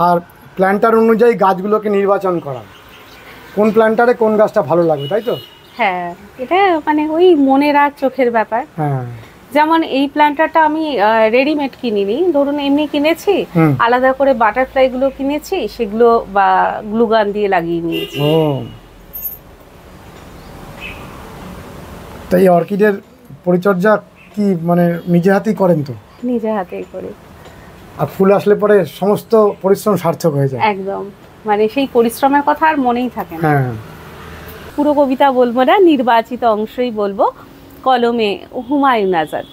আর planter অনুযায়ী গাছগুলোকে নির্বাচন করা, কোন প্ল্যান্টারে কোন গাছটা ভালো লাগবে, তাই তো? হ্যাঁ, এটা মানে ওই মনের আর চোখের ব্যাপার। হ্যাঁ, যেমন এই প্ল্যান্টারটা আমি রেডিমেড কিনিনি, ধরুন এমনি কিনেছি, আলাদা করে বাটারফ্লাই গুলো কিনেছি, সেগুলো বা গ্লুগান দিয়ে লাগিয়ে নিয়েছি। ও, তাই অর্কিডের পরিচর্যা কি মানে নিজে হাতেই করেন তো? নিজে হাতেই করি। আর ফুল আসলে পরে সমস্ত পরিশ্রম সার্থক হয়ে যায় একদম, মানে সেই পরিশ্রমের কথা আর মনেই থাকে না। হ্যাঁ, পুরো কবিতা বলবো না, নির্বাচিত অংশই বলবো। কলমে হুমায়ুন আজাদ।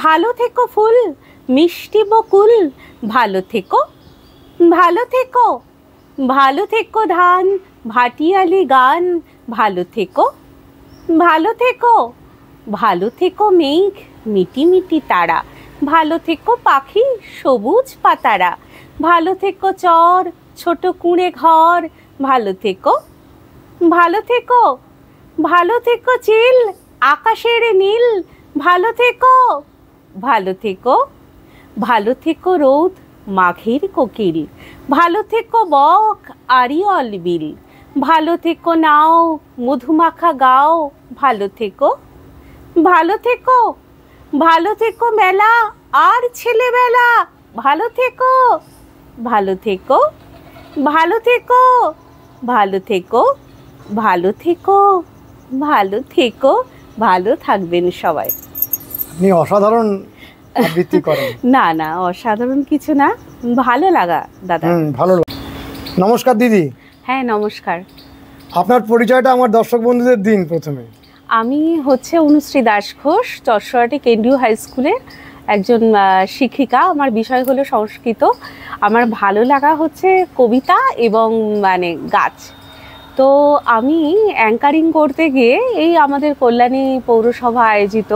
ভালো থেকো ফুল, মিষ্টি বকুল, ভালো থেকো, ভালো থেকো, ভালো থেকো ধান, ভাটিয়ালি গান, ভালো থেকো, ভালো থেকো, ভালো থেকো মেঘ, মিটি মিটি তারা, ভালো থেকো পাখি, সবুজ পাতারা, ভালো থেকো চর, ছোট কুঁড়ে ঘর, ভালো থেকো, ভালো থেকো, ভালো থেকো চিল, আকাশের নীল, ভালো থেকো, ভালো থেকো, ভালো থেকো রোদ, মাঘের কোকিল, ভালো থেকো বক, আরিয়ল বিল, ভালো থেকো নাও, মধুমাখা গাও, ভালো থেকো, ভালো থেকো, ভালো থেকো মেলা আর ছেলেবেলা, ভালো থেকো, ভালো থেকো, ভালো থেকো, ভালো থেকো, ভালো থেকো, ভালো থেকো, ভালো থাকবেন সবাই। আপনি অসাধারণ আবৃত্তি করেন। না না, অসাধারণ কিছু না, ভালো লাগা দাদা। ভালো। নমস্কার দিদি। হ্যাঁ নমস্কার। আপনার পরিচয়টা আমার দর্শক বন্ধুদের দিন প্রথমে। আমি হচ্ছে অনুশ্রী দাস ঘোষ, চট্টগ্রাম কেন্দ্রীয় হাই স্কুলের একজন শিক্ষিকা। আমার বিষয় হলো সংস্কৃত। আমার ভালো লাগা হচ্ছে কবিতা এবং মানে গাছ। তো আমি অ্যাঙ্কারিং করতে গিয়ে এই আমাদের কল্যাণী পৌরসভা আয়োজিত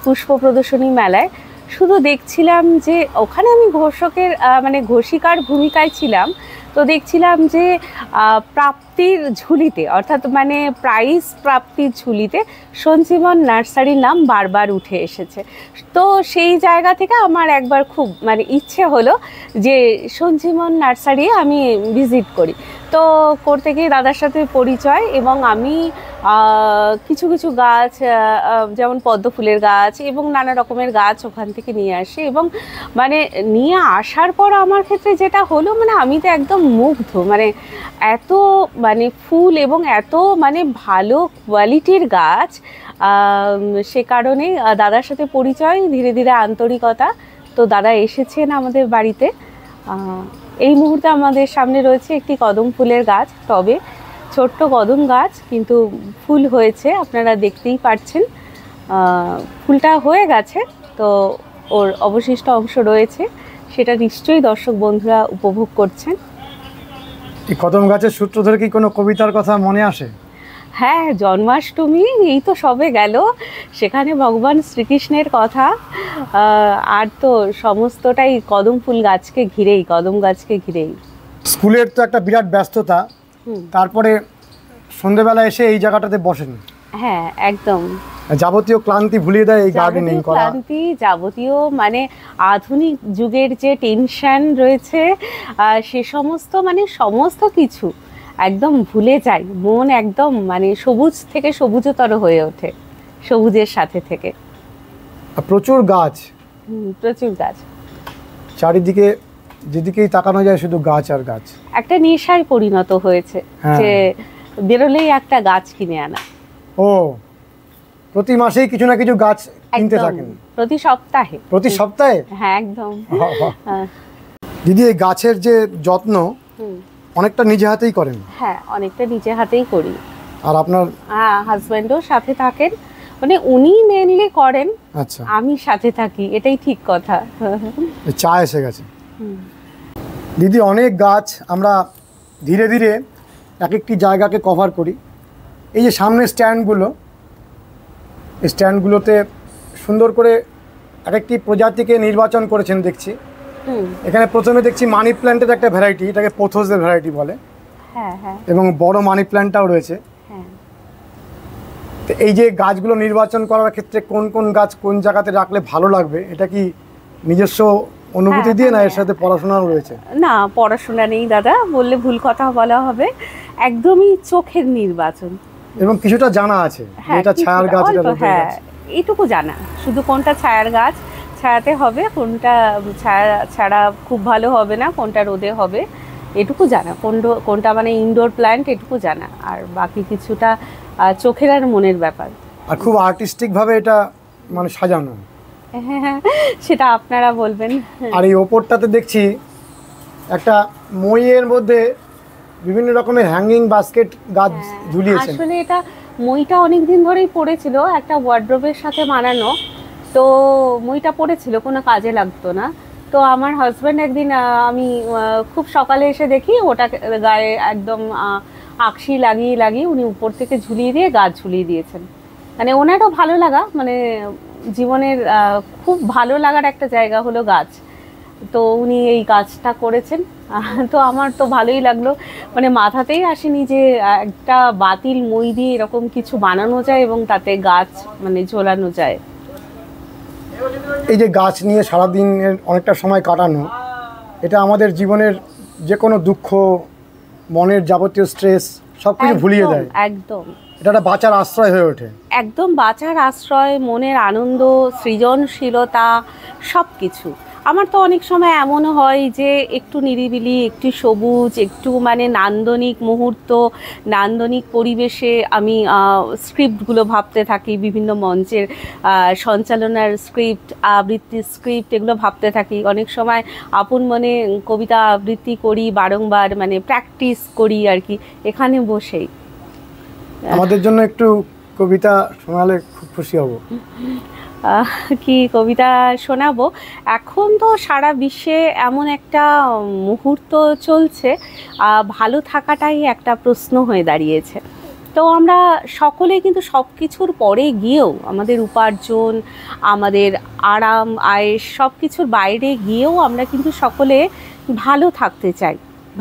পুষ্প প্রদর্শনী মেলায় শুধু দেখছিলাম যে ওখানে আমি ঘোষকের মানে ঘোষিকার ভূমিকায় ছিলাম। তো দেখছিলাম যে প্রাপ্তির ঝুলিতে, অর্থাৎ মানে প্রাইজ প্রাপ্তির ঝুলিতে সঞ্জীবন নার্সারির নাম বারবার উঠে এসেছে। তো সেই জায়গা থেকে আমার একবার খুব মানে ইচ্ছে হলো যে সঞ্জীবন নার্সারি আমি ভিজিট করি। তো করতে গিয়ে দাদার সাথে পরিচয়, এবং আমি কিছু কিছু গাছ যেমন পদ্ম ফুলের গাছ এবং নানা রকমের গাছ ওখান থেকে নিয়ে আসি, এবং মানে নিয়ে আসার পর আমার ক্ষেত্রে যেটা হলো মানে আমি তো একদম মুগ্ধ, মানে এত মানে ফুল এবং এত মানে ভালো কোয়ালিটির গাছ। সে কারণে দাদার সাথে পরিচয়, ধীরে ধীরে আন্তরিকতা। তো দাদা এসেছেন আমাদের বাড়িতে। এই মুহূর্তে আমাদের সামনে রয়েছে একটি কদম ফুলের গাছ, তবে ছোট্ট কদম গাছ, কিন্তু ফুল হয়েছে, আপনারা দেখতেই পাচ্ছেন। ফুলটা হয়ে গেছে, তো ওর অবশিষ্ট অংশ রয়েছে, সেটা নিশ্চয়ই দর্শক বন্ধুরা উপভোগ করছেন। এই কদম গাছের সূত্র ধরে কি কোনো কবিতার কথা মনে আসে? হ্যাঁ, জন্মাষ্টমী এই তো সবে গেল, সেখানে ভগবান শ্রীকৃষ্ণের কথা। আর তো সমস্তটাই কদম ফুল গাছকে ঘিরেই, কদম গাছকে ঘিরেই। স্কুলের তো একটা বিরাট ব্যস্ততা, তারপরে সন্ধ্যেবেলা এসে এই জায়গাটাতে বসেন। হ্যাঁ একদম, যাবতীয় ক্লান্তি ভুলিয়ে দেয় এই গার্ডেনিং করা। ক্লান্তি, যাবতীয় মানে আধুনিক যুগের যে টেনশন রয়েছে সে সমস্ত মানে সমস্ত কিছু একদম ভুলে যায়। মন একদম মানে সবুজ থেকে সবুজতর হয়ে ওঠে সবুজের সাথে থেকে। প্রচুর গাছ, প্রচুর গাছ, চারিদিকে যেদিকেই তাকানো যায় শুধু গাছ আর গাছ। একটা নেশায় পরিণত হয়েছে যে বেরোলেই একটা গাছ কিনে আনা। ও, প্রতি মাসেই কিছু না কিছু গাছ কিনতে থাকেন? প্রতি সপ্তাহে। প্রতি সপ্তাহে? হ্যাঁ একদম। দিদি, এই গাছের যে যত্ন অনেকটা নিজে হাতেই করেন? হ্যাঁ, অনেকটা নিজে হাতেই করি। আর আপনার হাজব্যান্ডও সাথে থাকেন, মানে উনি মেনলি করেন, আচ্ছা আমি সাথে থাকি, এটাই ঠিক কথা। চা এসে গেছে। দিদি, অনেক গাছ আমরা ধীরে ধীরে এক একটি জায়গাকে কভার করি। এই যে সামনে স্ট্যান্ডগুলো, এই স্ট্যান্ডগুলোতে সুন্দর করে এক একটি প্রজাতিকে নির্বাচন করেছেন দেখছি। এখানে প্রথমে দেখছি মানি প্ল্যান্টের একটা ভ্যারাইটি, এটাকে পোথোসের ভ্যারাইটি বলে। হ্যাঁ হ্যাঁ। এবং বড় মানি প্ল্যান্টটাও রয়েছে। হ্যাঁ। তো এই যে গাছগুলো নির্বাচন করার ক্ষেত্রে কোন কোন গাছ কোন জায়গাতে রাখলে ভালো লাগবে, এটা কি নিজস্ব অনুভূতি হ্যাঁ, দিয়ে না হ্যাঁ। এর সাথে পড়াশোনাও রয়েছে? না, পড়াশোনা নেই দাদা, বললে ভুল কথা বলা হবে। একদমই চোখের নির্বাচন। এবং কিছুটা জানা আছে যে হ্যাঁ, এটা ছায়ার কিছুটা, গাছ, এটা অল্প, রোদের হ্যাঁ, গাছ। এইটুকু জানা। শুধু কোনটা ছায়ার গাছ, ছায়াতে হবে, কোনটা ছায়া ছাড়া খুব ভালো হবে না, কোনটা রোদে হবে, এটুকু জানা। কোনটা মানে ইনডোর প্ল্যান্ট, এটুকু জানা। আর বাকি কিছুটা চোখের আর মনের ব্যাপার। আর খুব আর্টিস্টিক ভাবে এটা মানে সাজানো। হ্যাঁ, সেটা আপনারা বলবেন। আর এই ওপরটাতে দেখছি একটা মইয়ের মধ্যে বিভিন্ন রকমের হ্যাঙ্গিং বাস্কেট গাছ ঝুলিয়েছেন। আসলে এটা মইটা অনেক দিন ধরেই পড়েছিল, একটা ওয়ার্ড্রোবের সাথে মানানো। তো মইটা পড়েছিল, কোনো কাজে লাগতো না। তো আমার হাজব্যান্ড একদিন আমি খুব সকালে এসে দেখি ওটা গায়ে একদম আকশি লাগিয়ে লাগিয়ে উনি উপর থেকে ঝুলিয়ে দিয়ে গাছ ঝুলিয়ে দিয়েছেন। মানে ওনারও ভালো লাগা, মানে জীবনের খুব ভালো লাগার একটা জায়গা হলো গাছ। তো উনি এই কাজটা করেছেন। তো আমার তো ভালোই লাগলো, মানে মাথাতেই আসেনি যে একটা বাতিল মই দিয়ে এরকম কিছু বানানো যায় এবং তাতে গাছ মানে ঝোলানো যায়। এই যে গাছ নিয়ে সারাদিনের অনেকটা সময় কাটানো, এটা আমাদের জীবনের যে কোনো দুঃখ, মনের যাবতীয় স্ট্রেস সব কিছু ভুলিয়ে দেয়। একদম এটা একটা বাঁচার আশ্রয় হয়ে ওঠে। একদম বাঁচার আশ্রয়, মনের আনন্দ, সৃজনশীলতা, সব কিছু। আমার তো অনেক সময় এমনও হয় যে একটু নিরিবিলি, একটু সবুজ, একটু মানে নান্দনিক মুহূর্ত, নান্দনিক পরিবেশে আমি স্ক্রিপ্টগুলো ভাবতে থাকি, বিভিন্ন মঞ্চের সঞ্চালনার স্ক্রিপ্ট, আবৃত্তির স্ক্রিপ্ট, এগুলো ভাবতে থাকি। অনেক সময় আপন মনে কবিতা আবৃত্তি করি, বারংবার মানে প্র্যাকটিস করি আর কি, এখানে বসেই। আমাদের জন্য একটু কবিতা শোনালে খুব খুশি হব। কি কবিতা শোনাবো? এখন তো সারা বিশ্বে এমন একটা মুহূর্ত চলছে, ভালো থাকাটাই একটা প্রশ্ন হয়ে দাঁড়িয়েছে। তো আমরা সকলে কিন্তু সব কিছুর পরে গিয়েও, আমাদের উপার্জন, আমাদের আরাম আয়েস সব কিছুর বাইরে গিয়েও আমরা কিন্তু সকলে ভালো থাকতে চাই,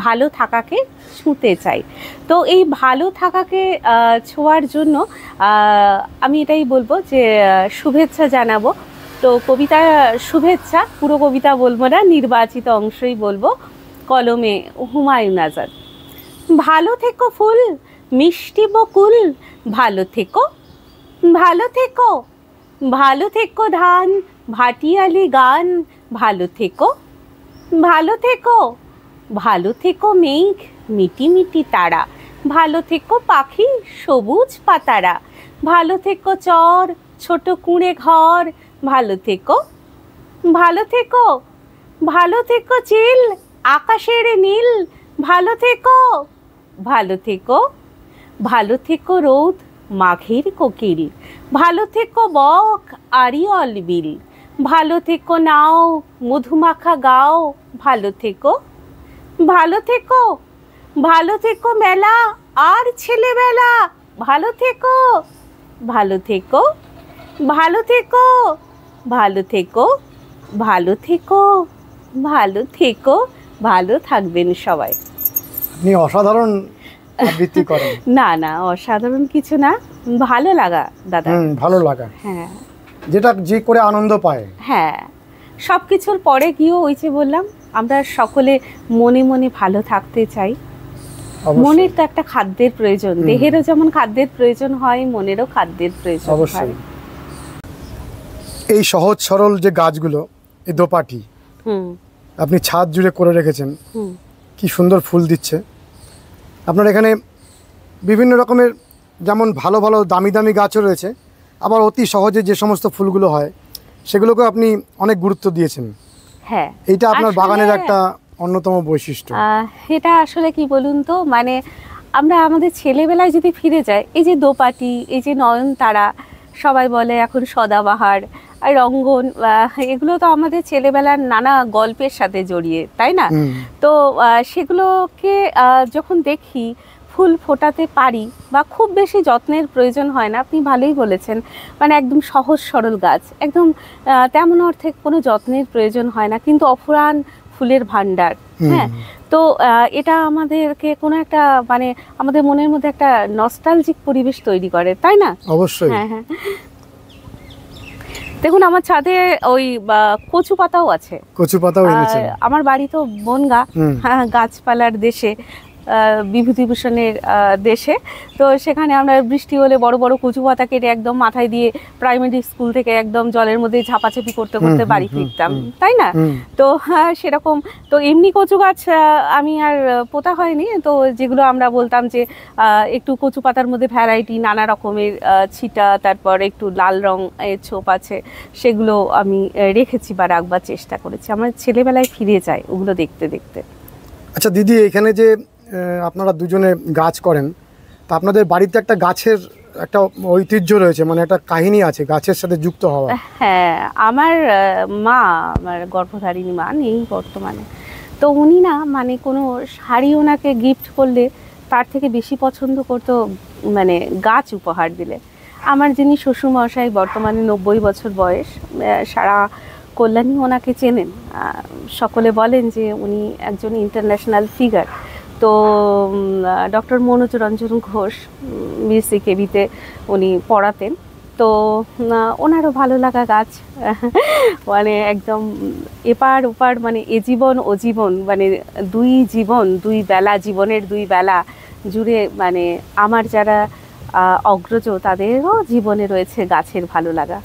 ভালো থাকাকে ছুঁতে চাই। তো এই ভালো থাকাকে ছোঁয়ার জন্য আমি এটাই বলবো যে শুভেচ্ছা জানাবো। তো কবিতা শুভেচ্ছা, পুরো কবিতা বলবো না, নির্বাচিত অংশই বলবো। কলমে হুমায়ুন আজাদ। ভালো থেকো ফুল, মিষ্টি বকুল, ভালো থেকো, ভালো থেকো, ভালো থেকো ধান, ভাটিয়ালি গান, ভালো থেকো, ভালো থেকো, ভালো থেকো মেঘ, মিটি মিটি তারা, ভালো থেকো পাখি, সবুজ পাতারা, ভালো থেকো চর, ছোট কুঁড়ে ঘর, ভালো থেকো, ভালো থেকো, ভালো থেকো চিল, আকাশের নীল, ভালো থেকো, ভালো থেকো, ভালো থেকো রোদ, মাঘের কোকিল, ভালো থেকো বক, আরিয়ল বিল, ভালো থেকো নাও, মধুমাখা গাও, ভালো থেকো, ভালো থেকো, ভালো থেকো মেলা আর ছেলেবেলা, ভালো থেকো, ভালো থেকো, ভালো থেকো, ভালো থেকো, ভালো থেকো, ভালো থেকো, ভালো থাকবেন সবাই। আপনি অসাধারণ আবৃত্তি করেন। না না, অসাধারণ কিছু না, ভালো লাগা দাদা। ভালো লাগা, হ্যাঁ, যেটা যে করে আনন্দ পায়। হ্যাঁ, সব কিছুর পরে গিয়েও ওই যে বললাম, আমরা সকলে মনে মনে ভালো থাকতে চাই। মনের তো একটা খাদ্যের প্রয়োজন, দেহেরও যেমন খাদ্যের প্রয়োজন হয়, মনেরও খাদ্যের প্রয়োজন হয়। অবশ্যই। এই সহজ সরল যে গাছগুলো, এই দোপাটি আপনি ছাদ জুড়ে করে রেখেছেন, কি সুন্দর ফুল দিচ্ছে। আপনার এখানে বিভিন্ন রকমের, যেমন ভালো ভালো দামি দামি গাছও রয়েছে, আবার অতি সহজে যে সমস্ত ফুলগুলো হয় সেগুলোকে আপনি অনেক গুরুত্ব দিয়েছেন। হ্যাঁ, এইটা আপনার বাগানের একটা অন্যতম বৈশিষ্ট্য। এটা আসলে কি বলুন তো, মানে আমরা আমাদের ছেলেবেলায় যদি ফিরে যাই, এই যে দোপাটি, এই যে নয়নতারা, সবাই বলে এখন সদাবাহার আর রঙ্গন, এগুলো তো আমাদের ছেলেবেলার নানা গল্পের সাথে জড়িয়ে, তাই না? তো সেগুলোকে যখন দেখি ফুল ফোটাতে পারি, বা খুব বেশি যত্নের প্রয়োজন হয় না, আপনি ভালোই বলেছেন, মানে একদম সহজ সরল গাছ, একদম তেমন অর্থে কোনো যত্নের প্রয়োজন হয় না, কিন্তু অফুরান ফুলের ভান্ডার। হ্যাঁ, তো এটা আমাদেরকে কোনো একটা মানে আমাদের মনের মধ্যে একটা নস্টালজিক পরিবেশ তৈরি করে, তাই না? অবশ্যই। হ্যাঁ হ্যাঁ। দেখুন আমার ছাদে ওই কচু পাতাও আছে। কচু পাতাও এনেছে। আমার বাড়ি তো বনগা, হ্যাঁ, গাছপালার দেশে, বিভূতিভূষণের দেশে। তো সেখানে আমরা বৃষ্টি হলে বড় বড় কচু পাতা কেটে একদম মাথায় দিয়ে প্রাইমারি স্কুল থেকে একদম জলের মধ্যে ঝাপাঝাপি করতে করতে বাড়ি ফিরতাম, তাই না? তো হ্যাঁ সেরকম। তো এমনি কচু গাছ আমি আর পোতা হয়নি। তো যেগুলো আমরা বলতাম যে একটু কচু পাতার মধ্যে ভ্যারাইটি নানা রকমের ছিটা, তারপর একটু লাল রং এর ছোপ আছে, সেগুলো আমি রেখেছি বা রাখবার চেষ্টা করেছি। আমার ছেলেবেলায় ফিরে যায় ওগুলো দেখতে দেখতে। আচ্ছা দিদি, এখানে যে আপনারা দুজনে গাছ করেন, তা আপনাদের বাড়িতে একটা গাছের একটা ঐতিহ্য রয়েছে, মানে একটা কাহিনী আছে গাছের সাথে যুক্ত হওয়া। হ্যাঁ, আমার মা, আমার গর্ভধারিণী মা নেই বর্তমানে। তো উনি না মানে কোনো শাড়ি ওনাকে গিফট করলে তার থেকে বেশি পছন্দ করতো মানে গাছ উপহার দিলে। আমার যিনি শ্বশুরমশাই, বর্তমানে 90 বছর বয়স, সারা কল্যাণী ওনাকে চেনেন। সকলে বলেন যে উনি একজন ইন্টারন্যাশনাল ফিগার। তো ডক্টর মনোজ রঞ্জন ঘোষ BSc-KV-তে উনি পড়াতেন। তো ওনারও ভালো লাগা গাছ, মানে একদম এপার ওপার, মানে এ জীবন ও জীবন, মানে দুই জীবন, দুই বেলা, জীবনের দুই বেলা জুড়ে মানে আমার যারা অগ্রজ তাদেরও জীবনে রয়েছে গাছের ভালো লাগা।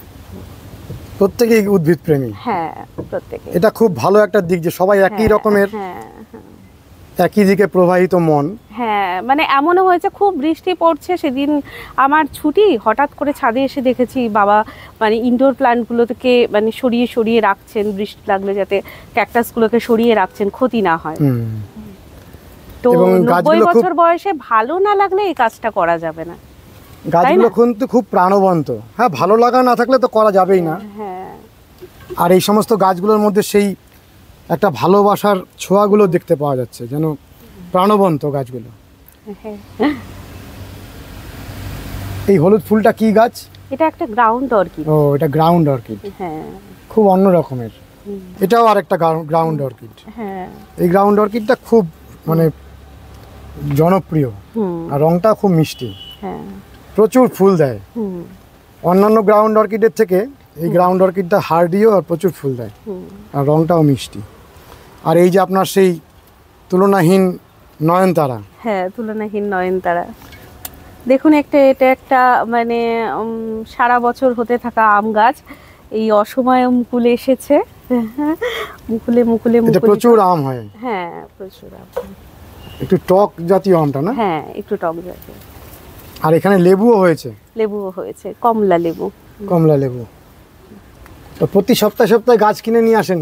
প্রত্যেকেই উদ্ভিদ প্রেমী। হ্যাঁ, প্রত্যেকে। এটা খুব ভালো একটা দিক যে সবাই একই রকমের, একই দিকে প্রবাহিত মন। হ্যাঁ, মানে এমনও হয়েছে খুব বৃষ্টি পড়ছে, সেদিন আমার ছুটি, হঠাৎ করে ছাদে এসে দেখেছি বাবা মানে ইনডোর প্ল্যান্টগুলোকে মানে সরিয়ে সরিয়ে রাখছেন, বৃষ্টি লাগলে যাতে ক্যাকটাসগুলোকে সরিয়ে রাখছেন, ক্ষতি না হয়। তো 90 বছর বয়সে ভালো না লাগলে এই কাজটা করা যাবে না। গাছগুলো কিন্তু খুব প্রাণবন্ত। হ্যাঁ, ভালো লাগা না থাকলে তো করা যাবেই না। হ্যাঁ, আর এই সমস্ত গাছগুলোর মধ্যে সেই একটা ভালোবাসার ছোঁয়াগুলো দেখতে পাওয়া যাচ্ছে, যেন প্রাণবন্ত গাছগুলো। এই হলুদ ফুলটা কি গাছ? এটা একটা গ্রাউন্ড অর্কিড। ও, এটা গ্রাউন্ড অর্কিড। হ্যাঁ, খুব অন্য রকমের। এটাও আরেকটা গ্রাউন্ড অর্কিড। হ্যাঁ, এই গ্রাউন্ড অর্কিডটা খুব মানে জনপ্রিয়, আর রংটা খুব মিষ্টি। হ্যাঁ, প্রচুর ফুল দেয়। অন্যান্য গ্রাউন্ড অর্কিডের থেকে এই গ্রাউন্ড অর্কিডটা হার্ডিও আর প্রচুর ফুল দেয়, আর রংটাও মিষ্টি। আর এই যে আপনার সেই তুলনাহীন নয়নতারা। হ্যাঁ, তুলনাহীন নয়নতারা দেখুন, এটা একটা মানে সারা বছর হতে থাকা আম গাছ। এই অসময়ে মুকুলে এসেছে, মুকুলে মুকুলে মুকুলে প্রচুর আম হয়। হ্যাঁ, প্রচুর আম। একটু টক জাতীয় আমটা না? হ্যাঁ, একটু টক জাতীয়। আর এখানে লেবুও হয়েছে। লেবুও হয়েছে, কমলা লেবু। কমলা লেবু। তো প্রতি সপ্তাহে সপ্তাহে গাছ কিনে নিয়ে আসেন?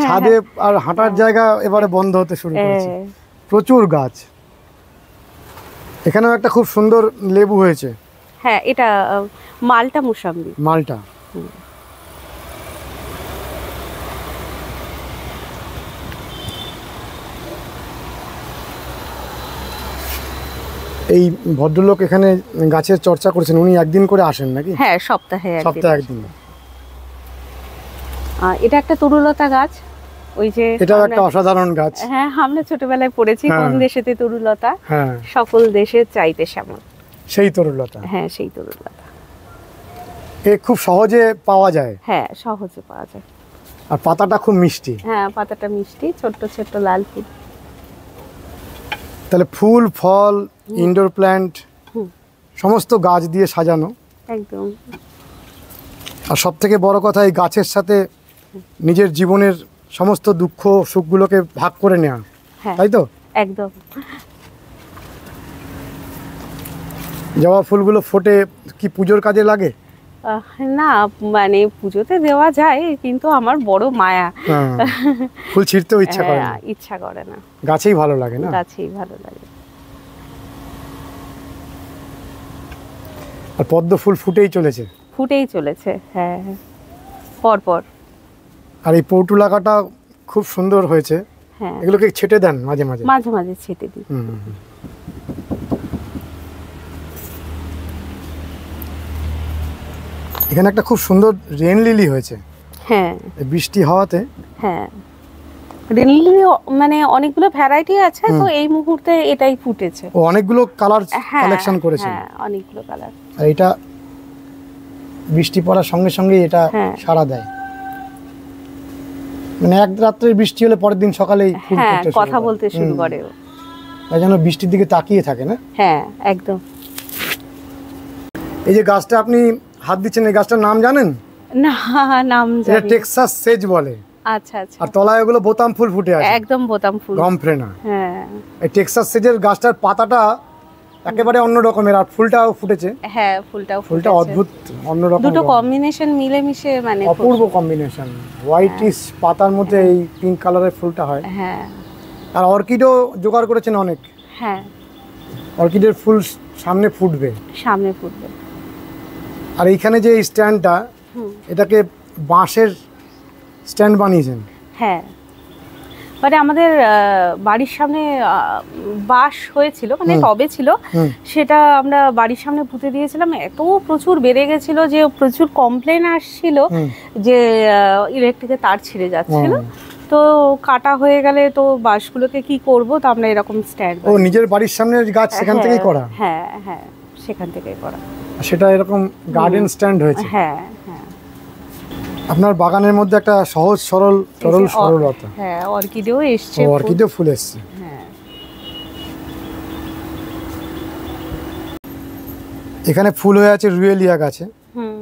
ছাদে আর হাঁটার জায়গা এবারে বন্ধ হতে শুরু করেছে, প্রচুর গাছ। এখানেও একটা খুব সুন্দর লেবু হয়েছে। হ্যাঁ, এটা মালটা মুসাম্বি। মালটা। এই ভদ্রলোক এখানে গাছের চর্চা করেছেন, উনি একদিন করে আসেন নাকি? হ্যাঁ, সপ্তাহে একদিন। এটা একটা তরুলতা গাছ, ওই যে এটাও একটা অসাধারণ গাছ। হ্যাঁ, আমরা ছোটবেলায় পড়েছি কোন দেশেতে তরুলতা, হ্যাঁ, সকল দেশের চাইতে শ্যামল। সেই তরুলতা। হ্যাঁ, সেই তরুলতা। এ খুব সহজে পাওয়া যায়। হ্যাঁ, সহজে পাওয়া যায়। আর পাতাটা খুব মিষ্টি। হ্যাঁ, পাতাটা মিষ্টি, ছোট্ট ছোট্ট লাল ফুল। তাহলে ফুল, ফল, ইনডোর প্ল্যান্ট, সমস্ত গাছ দিয়ে সাজানো একদম। আর সব থেকে বড় কথা, এই গাছের সাথে নিজের জীবনের সমস্ত দুঃখ সুখগুলোকে ভাগ করে নেওয়া, তাই তো? একদম। জবা ফুলগুলো ফোটে কি পুজোর কাজে লাগে? না, মানে পুজোতে দেওয়া যায়, কিন্তু আমার বড় মায়া, ফুল ছিঁড়তেও ইচ্ছা করে না। গাছেই ভালো লাগে না? গাছেই ভালো লাগে। আর পদ্ম ফুল ফুটেই চলেছে। হ্যাঁ, পর পর। আর এই পৌটুলাকাটা খুব সুন্দর হয়েছে। হ্যাঁ, এগুলোকে ছেটে দেন মাঝে মাঝে? মাঝে মাঝে ছেটে দিই। এখানে একটা খুব সুন্দর রেন লিলি হয়েছে। হ্যাঁ, বৃষ্টি হওয়াতে। হ্যাঁ, রেন লিলি মানে অনেকগুলো ভ্যারাইটি আছে, তো এই মুহূর্তে এটাই ফুটেছে। ও, অনেকগুলো কালার কালেকশন করেছে। হ্যাঁ, অনেকগুলো কালার। আর এটা বৃষ্টি পড়ার সঙ্গে সঙ্গে এটা হ্যাঁ। সাড়া দেয়, মানে এক রাত্রে বৃষ্টি হলে পরের দিন সকালেই ফুল হ্যাঁ, ফুটতে শুরু কথা করে। বলতে শুরু হুম। করে ও। তাই জন্য বৃষ্টির দিকে তাকিয়ে থাকে না। হ্যাঁ, একদম। এই যে গাছটা আপনি হাত দিচ্ছেন, এই গাছটার নাম জানেন? না, নাম এটা জানি না। টেক্সাস সেজ বলে। আচ্ছা আচ্ছা, আর তলায় ওগুলো বোতাম ফুল ফুটে আছে, একদম বোতাম ফুল। গমফ্রেনা। হ্যাঁ এই টেক্সাস সেজের গাছটার পাতাটা একেবারে অন্য রকমের, আর ফুলটাও ফুটেছে। হ্যাঁ, ফুলটাও ফুলটা ফুটেছে। অদ্ভুত অন্যরকম, দুটো কম্বিনেশন মিলেমিশে মানে খুব- অপূর্ব কম্বিনেশন। হোয়াইটিশ পাতার মধ্যে এই পিঙ্ক কালারের ফুলটা হয়। হ্যাঁ আর অর্কিডও জোগাড় করেছেন অনেক। হ্যাঁ, অর্কিডের ফুল সামনে ফুটবে। সামনে ফুটবে। আর এইখানে যে স্ট্যান্ডটা, হুম। এটাকে বাঁশের স্ট্যান্ড বানিয়েছেন। হ্যাঁ, মানে আমাদের বাড়ির সামনে বাঁশ হয়েছিল, মানে হুম। টবে ছিল, হুম। সেটা আমরা বাড়ির সামনে পুঁতে দিয়েছিলাম। এত প্রচুর বেড়ে গেছিল যে প্রচুর কমপ্লেন আসছিল হুম। যে ইলেকট্রিকের তার ছিঁড়ে যাচ্ছিল। হুম। তো কাটা হয়ে গেলে তো বাঁশগুলোকে কি করব, তো আমরা এরকম স্ট্যান্ড। ও নিজের বাড়ির সামনের গাছ, সেখান থেকেই করা। হ্যাঁ হ্যাঁ, সেখান থেকেই করা। আর সেটা এরকম গার্ডেন স্ট্যান্ড হয়েছে। হ্যাঁ হ্যাঁ, আপনার বাগানের মধ্যে একটা সহজ সরল সরলতা। হ্যাঁ, অর্কিডেও এসছে, ও অর্কিডেও ফুল এসছে। হ্যাঁ। এখানে ফুল হয়ে আছে রুয়েলিয়া গাছে। হুম,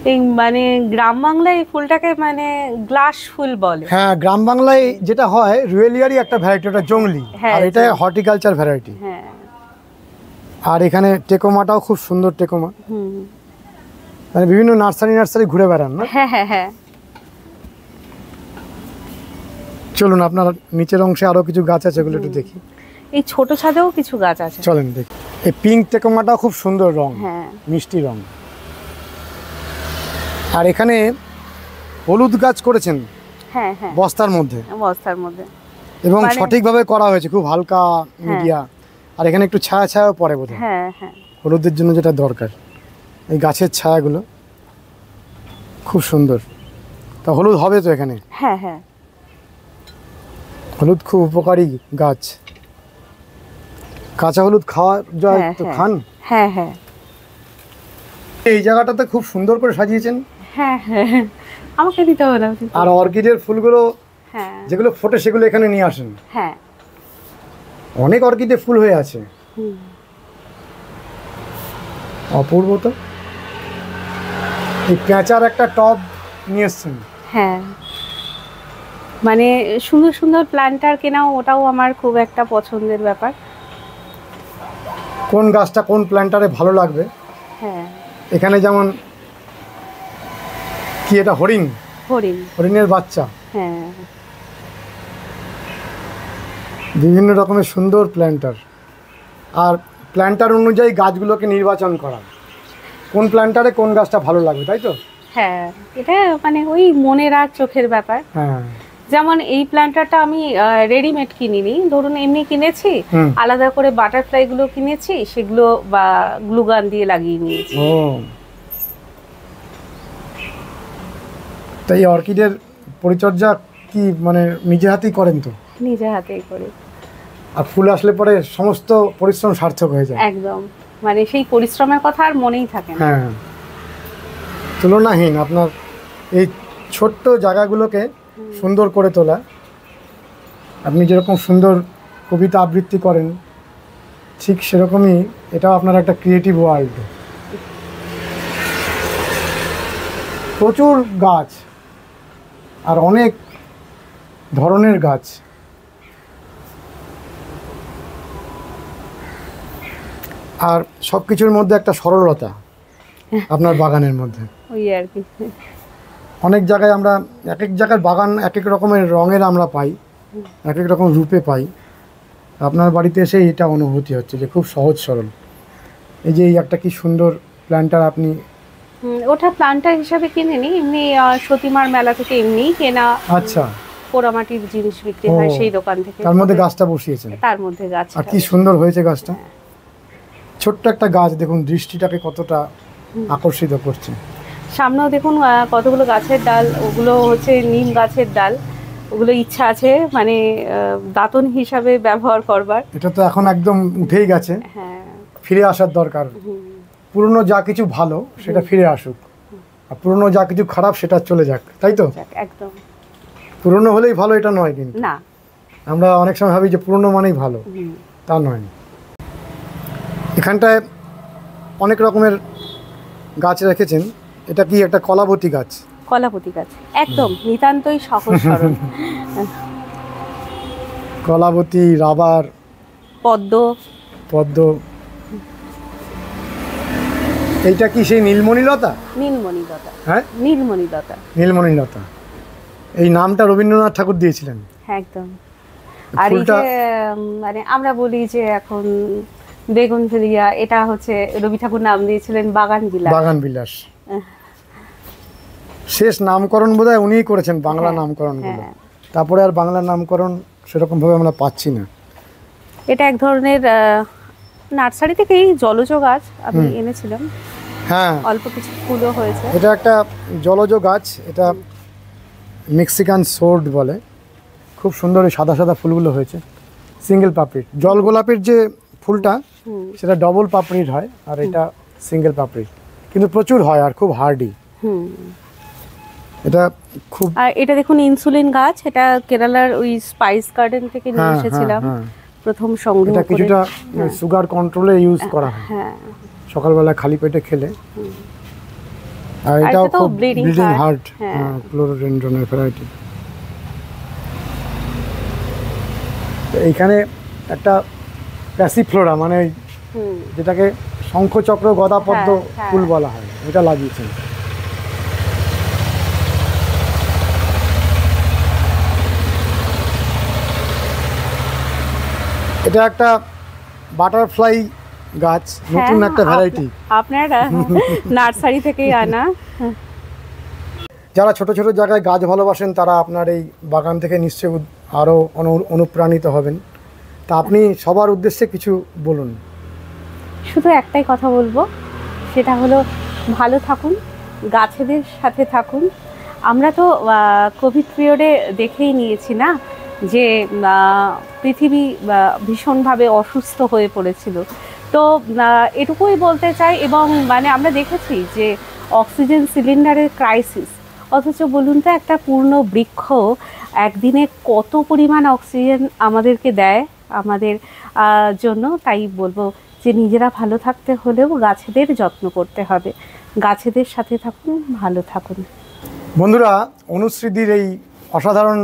এই মানে গ্রাম বাংলায় এই ফুলটাকে মানে গ্লাস ফুল বলে। হ্যাঁ, গ্রাম বাংলায় যেটা হয় রুয়েলিয়ারই একটা ভ্যারাইটি, ওটা জংলি। হ্যাঁ, আর এটা হর্টিকালচার ভ্যারাইটি। হ্যাঁ। আর এখানে টেকোমাটাও খুব সুন্দর টেকোমা। হুম। মানে বিভিন্ন নার্সারি ঘুরে বেড়ান না? হ্যাঁ হ্যাঁ হ্যাঁ, চলুন, আপনার নিচের অংশে আরো কিছু গাছ আছে, ওগুলো একটু দেখি। এই ছোট ছাদেও কিছু গাছ আছে। চলেন দেখি। এই পিঙ্ক টেকোমাটাও খুব সুন্দর রং, হ্যাঁ মিষ্টি রং। আর এখানে হলুদ গাছ করেছেন হ্যাঁ হ্যাঁ, বস্তার মধ্যে, বস্তার মধ্যে। এবং মানে- সঠিকভাবে করা হয়েছে, খুব হালকা মিডিয়া। আর এখানে একটু ছায়া ছায়াও পড়ে বোধহয়, হ্যাঁ হ্যাঁ, হলুদের জন্য যেটা দরকার। এই গাছের ছায়াগুলো খুব সুন্দর। তা হলুদ হবে তো এখানে? হ্যাঁ হ্যাঁ, হলুদ খুব উপকারী গাছ। কাঁচা হলুদ খাওয়া যায় হ্যাঁ, তো হ্যাঁ। খান। হ্যাঁ হ্যাঁ, এই জায়গাটাতে খুব সুন্দর করে সাজিয়েছেন। হ্যাঁ হ্যাঁ, আমাকে দিতে হবে না। আর অর্কিডের ফুলগুলো হ্যাঁ যেগুলো ফোটে সেগুলো এখানে নিয়ে আসেন। হ্যাঁ, অনেক অর্কিডে ফুল হয়ে আছে, হুম। অপূর্ব তো। এই পেঁচার একটা টব নিয়ে এসছেন। হ্যাঁ, মানে সুন্দর সুন্দর প্ল্যান্টার কেনাও, ওটাও আমার খুব একটা পছন্দের ব্যাপার। কোন গাছটা কোন প্ল্যান্টারে ভালো লাগবে। হ্যাঁ, এখানে যেমন কি, এটা হরিণ, হরিণ। হরিণের বাচ্চা। হ্যাঁ, বিভিন্ন রকমের সুন্দর প্ল্যান্টার। আর প্ল্যান্টার অনুযায়ী গাছগুলোকে নির্বাচন করা, কোন প্ল্যান্টারে কোন গাছটা ভালো লাগবে, তাই তো? হ্যাঁ, এটা মানে ওই মনের আর চোখের ব্যাপার। হ্যাঁ। যেমন এই প্ল্যান্টারটা আমি রেডিমেড কিনিনি, ধরুন এমনি কিনেছি, হুম। আলাদা করে বাটারফ্লাই গুলো কিনেছি, সেগুলো বা গ্লুগান দিয়ে লাগিয়ে নিয়েছি। ও, তাই অর্কিডের পরিচর্যা কি মানে নিজে হাতেই করেন তো? নিজে হাতেই করি। আর ফুল আসলে পরে সমস্ত পরিশ্রম সার্থক হয়ে যায়। একদম, মানে সেই পরিশ্রমের কথা আর মনেই থাকে না। হ্যাঁ, তুলনাহীন আপনার এই ছোট্ট জায়গাগুলোকে সুন্দর করে তোলা। আপনি যেরকম সুন্দর কবিতা আবৃত্তি করেন, ঠিক সেরকমই এটাও আপনার একটা ক্রিয়েটিভ ওয়ার্ল্ড। প্রচুর গাছ আর অনেক ধরনের গাছ। আর সব কিছুর মধ্যে একটা সরলতা আপনার বাগানের মধ্যে। ওই আর কি। অনেক জায়গায় আমরা এক এক জায়গার বাগান এক এক রকমের রঙের আমরা পাই, এক এক রকম রূপে পাই। আপনার বাড়িতে এসে এটা অনুভূতি হচ্ছে যে খুব সহজ সরল। এই যে এই একটা কি সুন্দর প্ল্যান্টার আপনি। ওটা প্ল্যান্টার হিসাবে কিনিনি, এমনি সতীমার মেলা থেকে এমনি কেনা। আচ্ছা, পোড়ামাটির জিনিস বিক্রি হয় ও, সেই দোকান থেকে। তার মধ্যে গাছটা বসিয়েছেন। তার মধ্যে গাছ। আর কি সুন্দর হয়েছে গাছটা। ছোট্ট একটা গাছ, দেখুন দৃষ্টিটাকে কতটা আকর্ষিত করছে। সামনেও দেখুন কতগুলো গাছের ডাল, ওগুলো হচ্ছে নিম গাছের ডাল। ওগুলো ইচ্ছা আছে মানে দাতন হিসাবে ব্যবহার করবার। এটা তো এখন একদম উঠেই গেছে, হ্যাঁ, ফিরে আসার দরকার। পুরনো যা কিছু ভালো সেটা ফিরে আসুক, আর পুরনো যা কিছু খারাপ সেটা চলে যাক, তাই তো? একদম। পুরনো হলেই ভালো এটা নয়, কিন্তু না, আমরা অনেক সময় ভাবি যে পুরনো মানেই ভালো, তা নয়। এখানটায় অনেক রকমের গাছ রেখেছেন। এটা কি একটা কলাবতী গাছ? কলাপতি গাছ, একদম নিতান্তই সহজ সরল। কলাবতী, রাবার, পদ্ম। পদ্ম। এইটা কি সেই নীলমণিলতা? নীলমণিলতা। হ্যাঁ, নীলমণিলতা। নীলমণিলতা। এই নামটা রবীন্দ্রনাথ ঠাকুর দিয়েছিলেন। হ্যাঁ, একদম। আর এই যে মানে আমরা বলি যে এখন বেগুনভেলিয়া, এটা হচ্ছে রবি ঠাকুর নাম দিয়েছিলেন বাগান বিলাস। বাগান বিলাস শেষ নামকরণ বোধহয় উনিই করেছেন, বাংলা নামকরণগুলো। তারপরে আর বাংলা নামকরণ সেরকম ভাবে আমরা পাচ্ছি না। এটা এক ধরনের নার্সারি থেকেই জলজ গাছ আমি এনেছিলাম। হ্যাঁ, অল্প কিছু ফুলও হয়েছে। এটা একটা জলজ গাছ, এটা মেক্সিকান সোর্ড বলে। খুব সুন্দর এই সাদা সাদা ফুলগুলো হয়েছে, সিঙ্গেল পাপড়ির। জল গোলাপের যে ফুলটা সেটা ডবল পাপড়ির হয়, আর এটা সিঙ্গেল পাপড়ির, কিন্তু প্রচুর হয় আর খুব হার্ডি। এটা খুব। আর এটা দেখুন ইনসুলিন গাছ, এটা কেরালার ওই স্পাইস গার্ডেন থেকে নিয়ে এসেছিলাম প্রথম সংগ্রহ করে। এটা কিছুটা সুগার কন্ট্রোলে ইউজ করা হয়, সকালবেলা খালি পেটে খেলে। আর এটাও খুব ব্লিডিং হার্ট, ক্লোরোডেনড্রনের ভ্যারাইটি। এইখানে একটা প্যাসিফ্লোরা, মানে যেটাকে শঙ্খচক্র গদাপদ্ম ফুল বলা হয়, এটা লাগিয়েছেন। এটা একটা বাটারফ্লাই গাছ, নতুন একটা ভ্যারাইটি, আপনার নার্সারি থেকেই আনা। যারা ছোট ছোট জায়গায় গাছ ভালোবাসেন তারা আপনার এই বাগান থেকে নিশ্চয়ই আরও অনুপ্রাণিত হবেন। তা আপনি সবার উদ্দেশ্যে কিছু বলুন। শুধু একটাই কথা বলবো, সেটা হলো ভালো থাকুন, গাছেদের সাথে থাকুন। আমরা তো কোভিড পিরিয়ডে দেখেই নিয়েছি না যে পৃথিবী ভীষণভাবে অসুস্থ হয়ে পড়েছিল। তো এটুকুই বলতে চাই। এবং মানে আমরা দেখেছি যে অক্সিজেন সিলিন্ডারের ক্রাইসিস, অথচ বলুন তো একটা পূর্ণ বৃক্ষ একদিনে কত পরিমাণ অক্সিজেন আমাদেরকে দেয় আমাদের জন্য। তাই বলবো যে নিজেরা ভালো থাকতে হলেও গাছেদের যত্ন করতে হবে। গাছেদের সাথে থাকুন, ভালো থাকুন। বন্ধুরা, অনুশ্রীদির এই অসাধারণ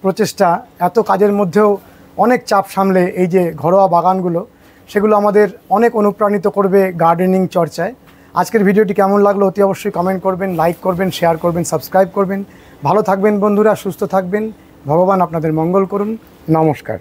প্রচেষ্টা, এত কাজের মধ্যেও অনেক চাপ সামলে এই যে ঘরোয়া বাগানগুলো, সেগুলো আমাদের অনেক অনুপ্রাণিত করবে গার্ডেনিং চর্চায়। আজকের ভিডিওটি কেমন লাগলো অতি অবশ্যই কমেন্ট করবেন, লাইক করবেন, শেয়ার করবেন, সাবস্ক্রাইব করবেন। ভালো থাকবেন বন্ধুরা, সুস্থ থাকবেন। ভগবান আপনাদের মঙ্গল করুন। নমস্কার।